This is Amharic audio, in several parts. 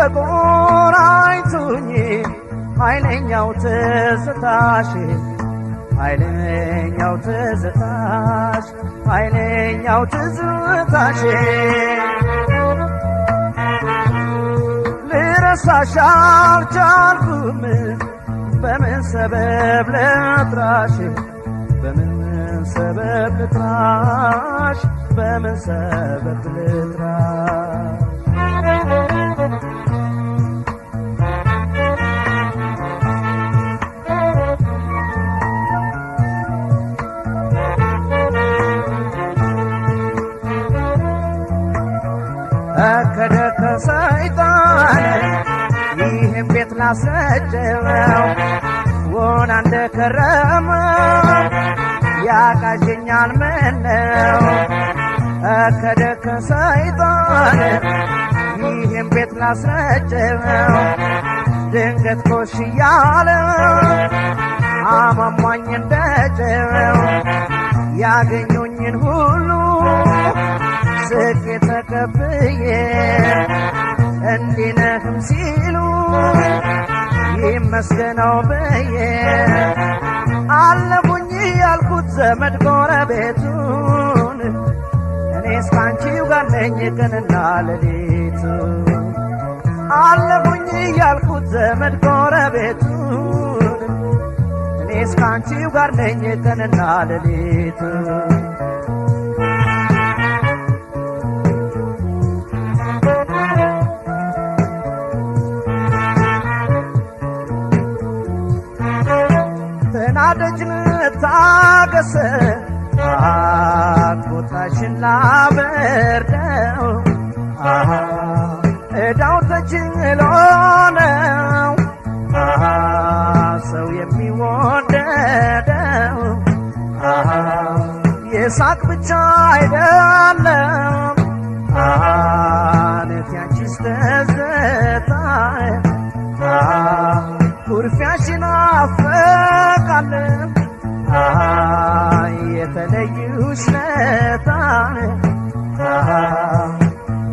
ተቆራኝቶኝ ኃይለኛው ትዝታሽ ኃይለኛው ትዝታሽ ኃይለኛው ትዝታሽ ልረሳሽ አልቻልኩም በምን ሰበብ ልጥራሽ በምን ሰበብ ልጥራሽ በምን ሰበብ ልጥራሽ ከደከ ሰይጣን ይህም ቤት ላስረጀው ወና እንደከረመ ያቃዠኛል ምነው ከደከ ሰይጣን ይህም ቤት ላስረጀው ድንገት ኮሽ እያለ አማሟኝ እንደጀው ያገኙኝን ሁሉ ስቄ ተቀብዬ እንዲነህም ሲሉ ይመስገነው ብዬ አለፉኝ ያልኩት ዘመድ ጎረቤቱን እኔስ ካንቺው ጋር ነኝ ቀንና ሌሊቱ አለፉኝ ያልኩት ዘመድ ጎረቤቱን እኔስ ካንቺው ጋር ነኝ ቀንና ሌሊቱ ናደጅን ታገሰ ቁጣሽን ላበርደው እዳው ተችሎ ነው ሰው የሚወደደው የሳቅ ብቻ አይደለም ነቲያንቺስ ተዘታ ኩርፊያሽን አፈቃለን የተለዩሽ ለታ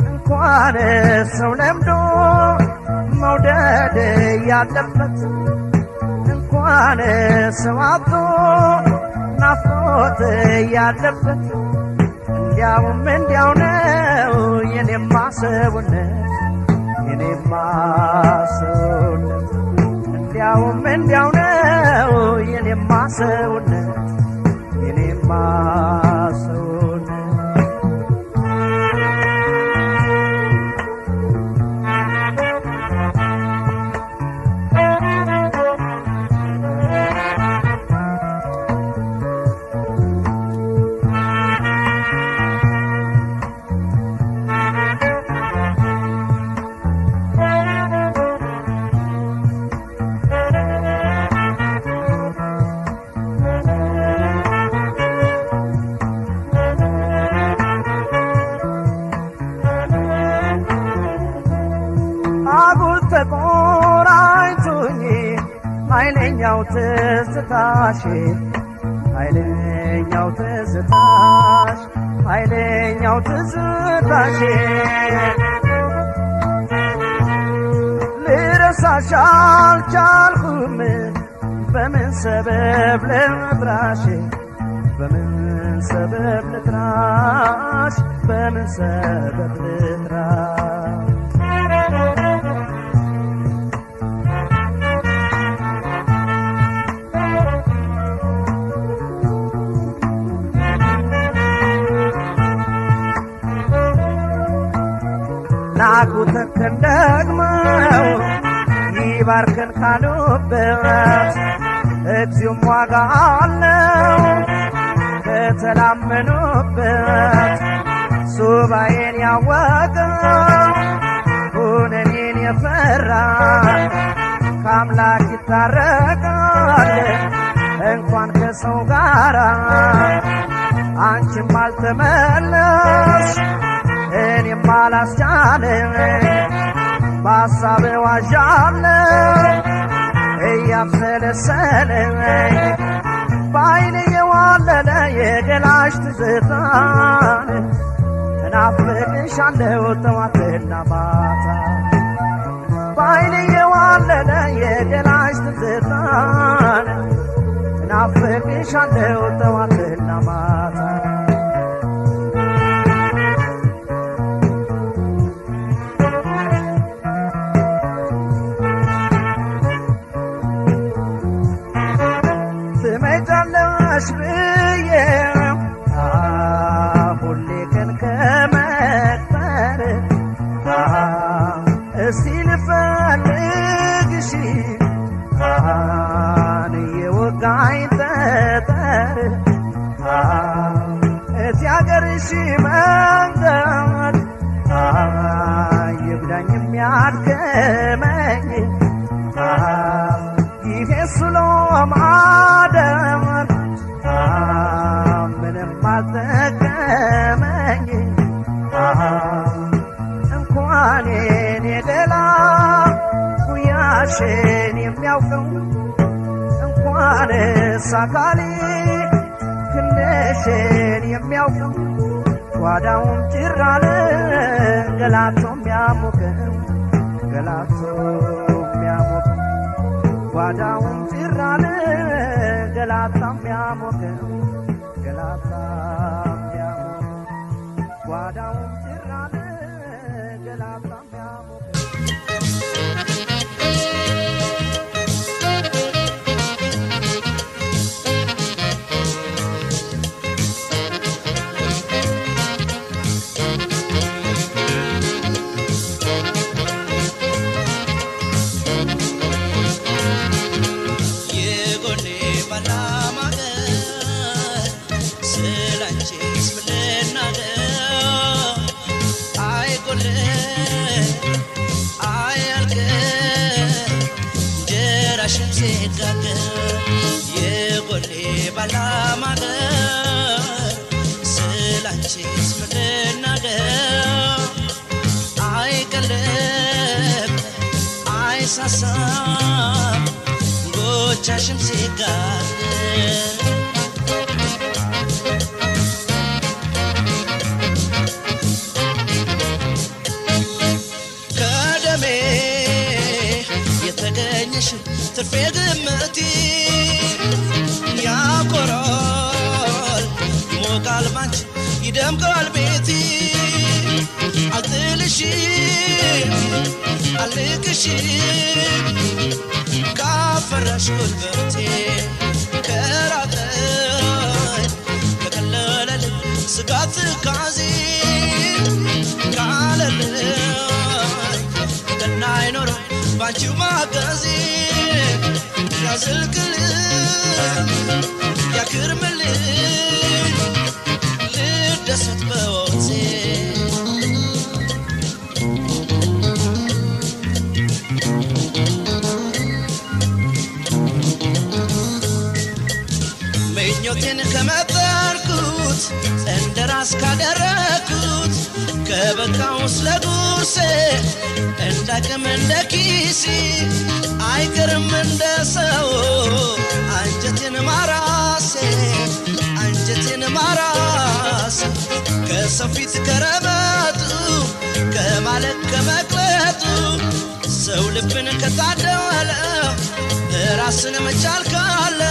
እንኳን ሰው ለምዶ መውደድ ያለበት እንኳን ሰው አጥቶ ናፍቆት ያለበት እንዲያውም እንዲያው ነው የኔማ ሰውነት የኔማ ሰውነት እንዲያውም እንዲያው ነው የኔማ ሰውነት የኔማ ሰውነት ተቆራኝቶኝ ኃይለኛው ትዝታሽ ኃይለኛው ትዝታሽ ኃይለኛው ትዝታሽ ልረሳሽ አልቻልኩም በምን ሰበብ ልጥራሽ በምን ሰበብ ልጥራሽ በምን ሰበብ ልጥራሽ ናቁተከን ደግመው ይባርከን ካሉበት እግዚኦም ዋጋ አለው ከተላመኑበት ሱባኤን ያወቀው ሁነኔን የፈራ ከአምላክ ይታረቃል እንኳን ከሰው ጋራ አንቺም አልተመለስሽ እኔም አላስቻለኝ በሐሳብ ዋዣለሁ እያብሰለሰለኝ በዓይኔ የዋለለ የገላሽ ትዝታን እናፍቅሻለሁ ጠዋትና ማታ ባይኔ የዋለለ የገላሽ ትዝታን ናፍቅሻለሁ ጠዋትና ማታ ትመጫለሽ ብዬ ሁሌ ቀን ከመቅጠር እስቲ ልፈልግሽ የወጋኝ ጠጠር እቲ አገርሽ መንገድ ይብላኝ የሚያድከመኝ ይሄ ስሎ ማደር ምንም አልጠቀመኝ እንኳን የኔ ገላ ጉያሽን የሚያውቀው እንኳንስ አካሌ ክንድሽን የሚያውቀው ጓዳውን ጭር አለ ገላቶ የሚያሞቀው ገላቶ የሚያሞቀው ጓዳውን ጭር አለ ገላታ የሚያሞቀው ገላታ የሚያሞቀው ጓዳውን ጭር አለ ገላታ የሚያሞቀው የጎኔ ባላማገር ስላንቺስ ምንናገር አይቀልም አይሳሳም ጎቻሽም ሲጋገር ከደሜ የተገኘሽ ትርፌ ግምቴ ያኮራል ይሞቃል ባንቺ ይደምቃል ቤቴ አልጥልሽም አልቅሽም ካፈራሽ ጉልበቴ ከራቀኝ ከቀለለል ስጋት ካዜ ካለልኝ ገና አይኖረው ባንቺው ማገዜ ያዝልቅልኝ ያክርምልኝ ልደሰት በወቅቴ ምኞቴን ከመጠርኩት እንደ ራስ ካደረኩት ከበቃው ስለ ጉርሴ እንዳቅም እንደ ኪሲ አይቀርም እንደ ሰው አንጀቴን ማራሴ አንጀቴን ማራሴ ከሰው ፊት ከረበጡ ከማለት ከመቅለጡ ሰው ልብን ከታደለ ራስን መቻል ካለ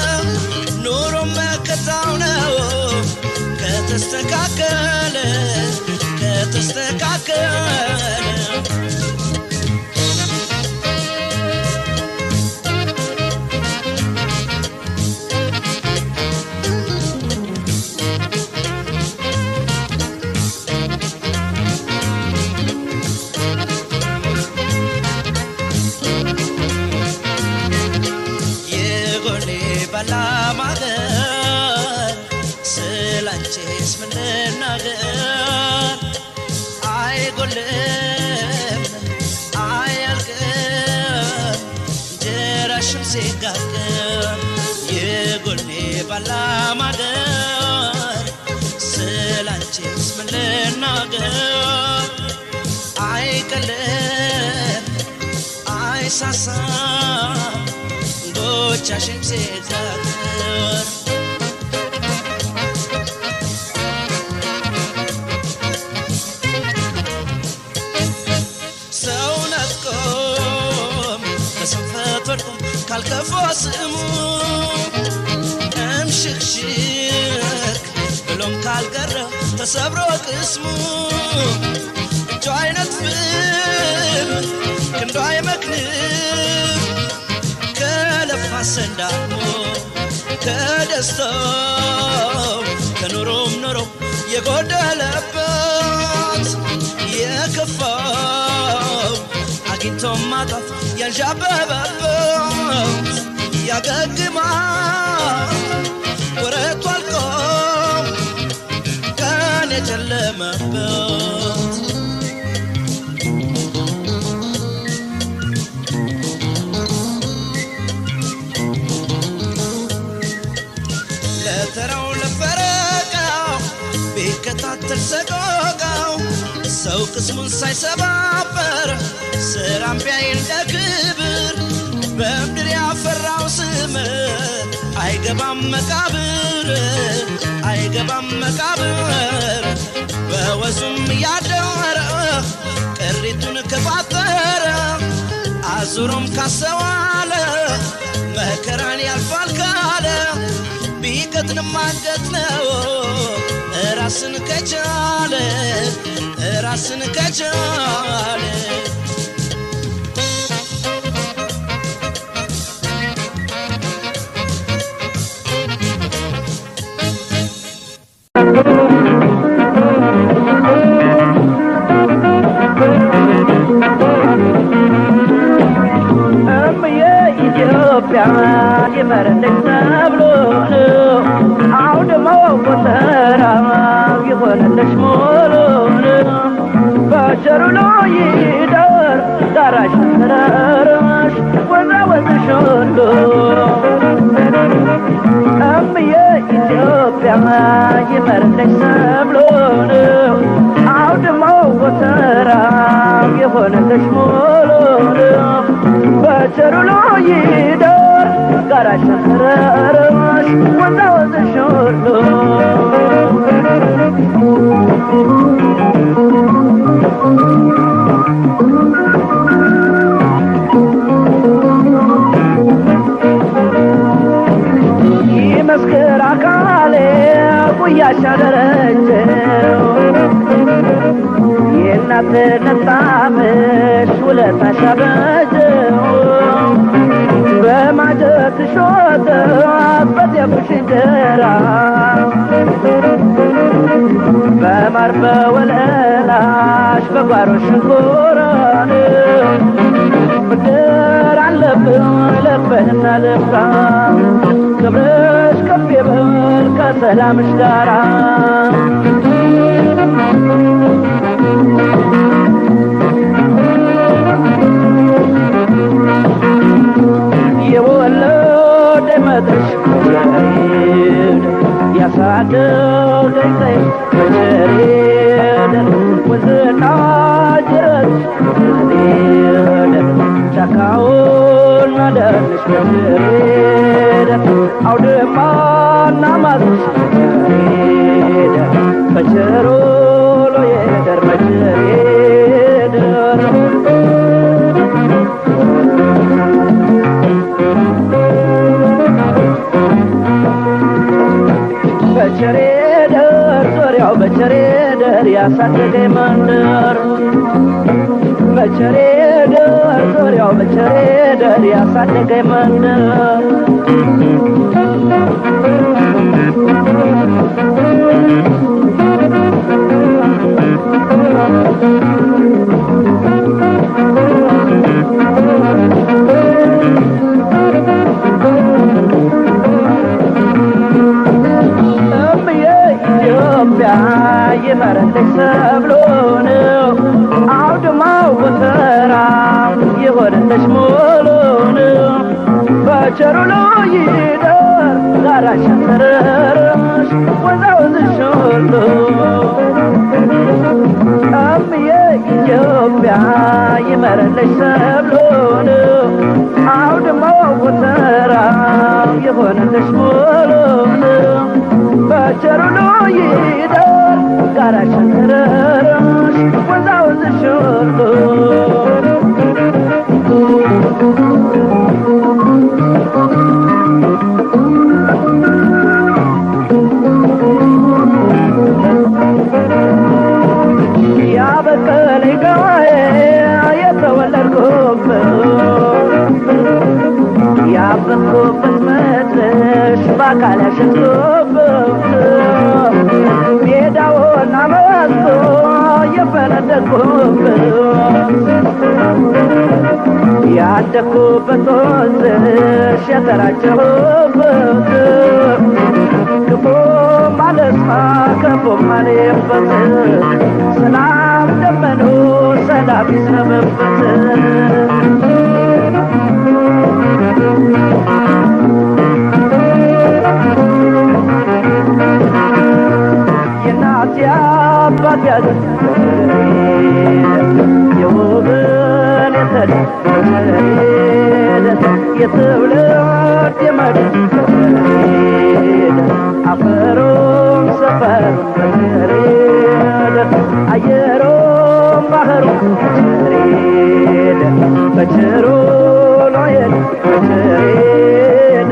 ኑሮ መከታው ነው ከተስተካከለ ከተስተካከለ ባላማገር ስላንቺስ ምንናገር አይጎልም አያልቅም እንጀራሽም ሲጋገር የጎኔ ባላማገር ስላንቺስ ምንናገር አይቀልም አይሳሳም ጎቻሽም ሲጋገር ሰው ነጥቆ ካልከፋ ስሙ እምሽክሽክ ብሎም ካልቀረ ተሰብሮ ቅስሙ እጁ አይነጥፍም ክንዱ አይመክንም ከለፋ ሰንዳሞ ከደስታው ከኑሮም ኑሮ የጎደለበት የከፋው አግኝቶ ማጣት ያንዣበበበት ያገግማል ወረቱ አልቆ ቀን የጨለመበት ለተራው ለፈረቃው ቢከታተል ሰቆቃው ሰው ቅስሙን ሳይሰባበር ስራም ቢያይ እንደ ክብር በምድር ያፈራው ስም አይገባም መቃብር አይገባም መቃብር በወዙም ያደረ ቅሪቱን ከፋጠረ አዙሮም ካሰዋለ መከራን ያልፋል ካለ ቢቀጥንም አንገት ነው ራስን ከቻለ ራስን ከቻለ ኢትዮጵያ የመረለች ተብሎ አውድማው ቆጠራ የሆነለች ሞሎ በቸሩ ላይ ይደር ዳራሽ ተራራሽ ወዛ ወዝሽ ሁሉ ኢትዮጵያ የመረለች ተብሎ አውድማው ቆጠራ የሆነለች ሞሎ በቸሩ ላይ ይደር ዳራሽ ተራራሽ ወዛ ወዝሽ ሁሉ ይመስክር አካሌ ጉያሽ አደረጀው የእናትነት ጣምሽ ውለታሽ አበጀው በማጀትሽ ወተት በጤፍሽ እንጀራ በማር በወለላሽ በጓሮሽ እንኮራን ምድር አለብን ለበህና ልፍራ ክብርሽ ከፍ ይበል ከሰላምሽ ጋራ የወለደ መድረሽ መጀሬድ ያሳደገኝ ዘይት መጀሬድ ወዝና ጅረትሽ መጀሬድ ጫካውን ማደርሽ መጀሬድ አውድማና ማዝሽ መጀሬድ በቸሮ ሎየደር መጀሬድ በቸሬ ደር ዙሪያው በቸሬ ደር ያሳደገኝ መንደር በቸሬ ደር ዙሪያው በቸሬ ደር ያሳደገኝ መንደር ኢትዮጵያ የመረለች ሰብሎ ነው አውድማው ወተራ የሆነለች ሞሎ ነው በቸሩ ላይ ይደር ዳራሽ ተራራሽ ወዛ ወዝሽ ሁሉ ኢትዮጵያ የመረለች ሰብሎ ነው አውድማው ወተራ የሆነለች ሞሎ ነው በቸሩ ላይ ይደር ዳራሽ ተራራሽ ወዛ ወዝሽ ሁሉ አካል ያሸቶበት ሜዳውና መስኩ የፈነደቁበት ያደኩበት ወንዝ የተራጨሁበት ክፉ ማለስማ ከፉ ማለበት ሰላም ደመኑ ሰላም ይዝነበበት የናት ያባት ያገር የውብን የተድ የትውልድ የመድን አፈሩም ሰፈሩም በቸሬድ አየሩም ባህሩም በቸሬድ በቸሩ ሎየድ በቸሬድ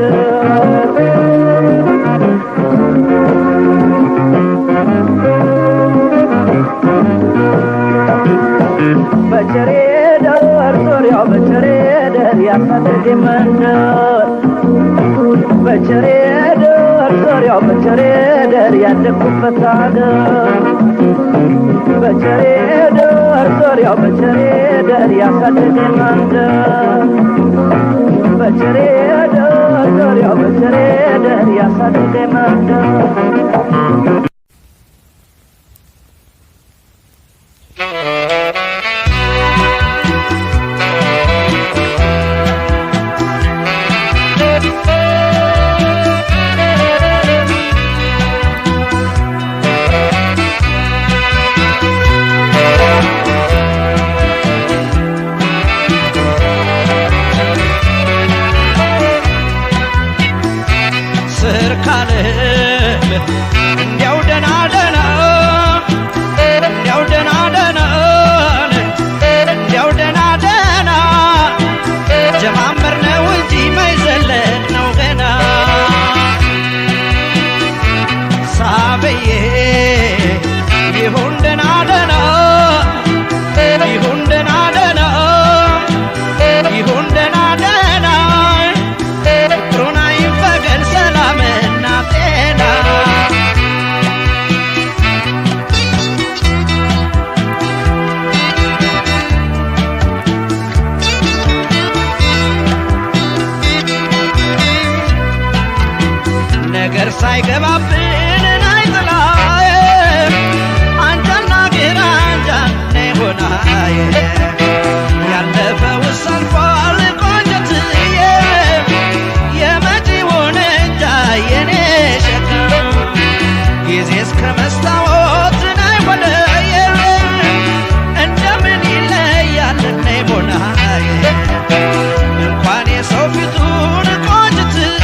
በቸሬደር ዙሪያው በቸሬደር ያሳደገ መንደር በቸሬደር ዙሪያው በቸሬደር ያደኩበት አገር በቸሬደር ዙሪያው በቸሬደር ያሳደገ መንደር በቸሬደር ዙሪያው በቸሬደር ያሳደገ መንደር ሳይገባብን አይጥላዬ አንጃና ግራ አንጃና ሆናዬ ያለፈው ሰልፏል ቆንጆትዬ የመጪውን እንጃ የኔ ሸክም ጊዜ እስከ መስታወት ናይ ወደየ እንደምን ይለያል ናይ ሆናዬ እንኳን የሰው ፊቱን ቆንጆትዬ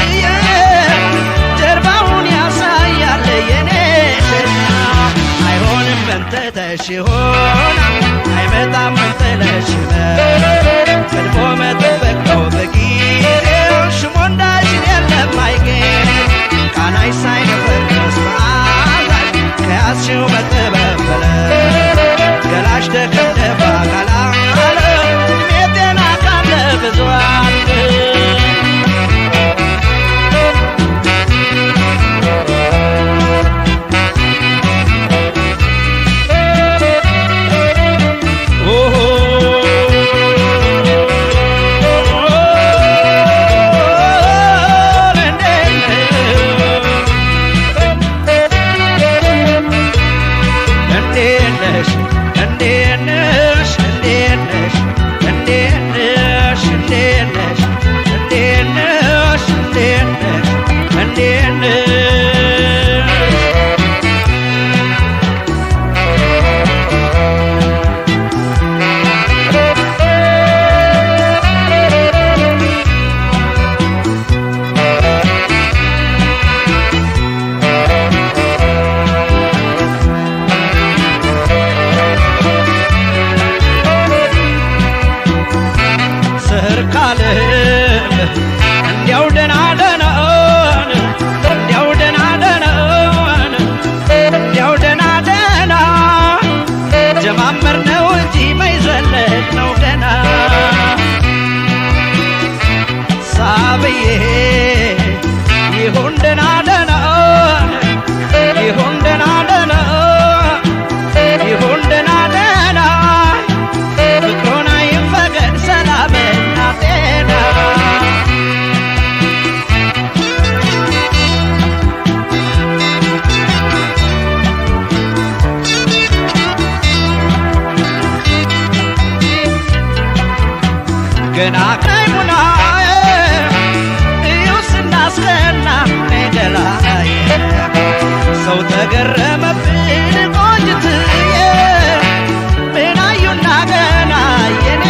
ተሽሆና አይመጣም ጥለሽ ቀድሞ መጠበቅ ነው በጊዜው ሽሞንዳሽን የለም አይገኝ ቃናይ ሳይነፈርስ መዓዛሽ ከያዝሽው መጥበብ በላይ ገላሽ ተከደፋ ካላለ እድሜ ጤና ካለ ብዙ አለ ሳብዬ ይሁን ደህና ገና ከይሙናዬ እዩ ስናስቀና ነገላዬ ሰው ተገረመብን ቆንጅትዬ ምናዩና ገና የኔ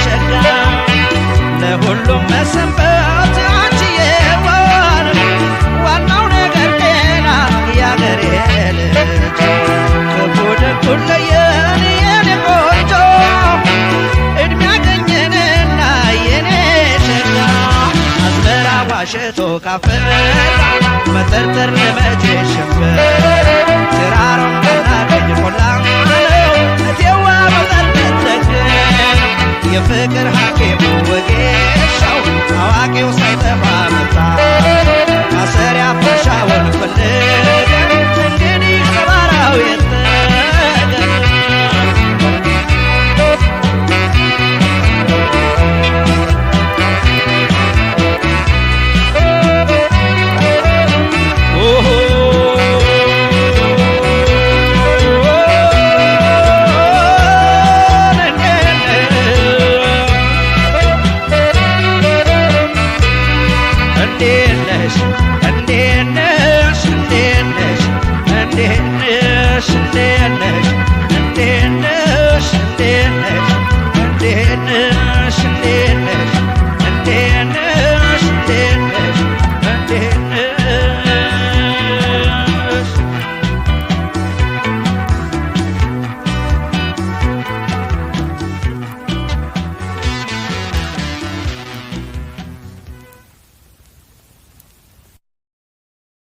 ሸጋ ለሁሉም መሰንበት አንቺዬ ዋናው ነገር ጤና ያገሬ ልጅ ክፉ ደጉን ለየን የኔ ቆንጆ እድሜ ያገኘንና የኔ ሸጋ አዝመራ ዋሽቶ ካፈራ መጠርጠር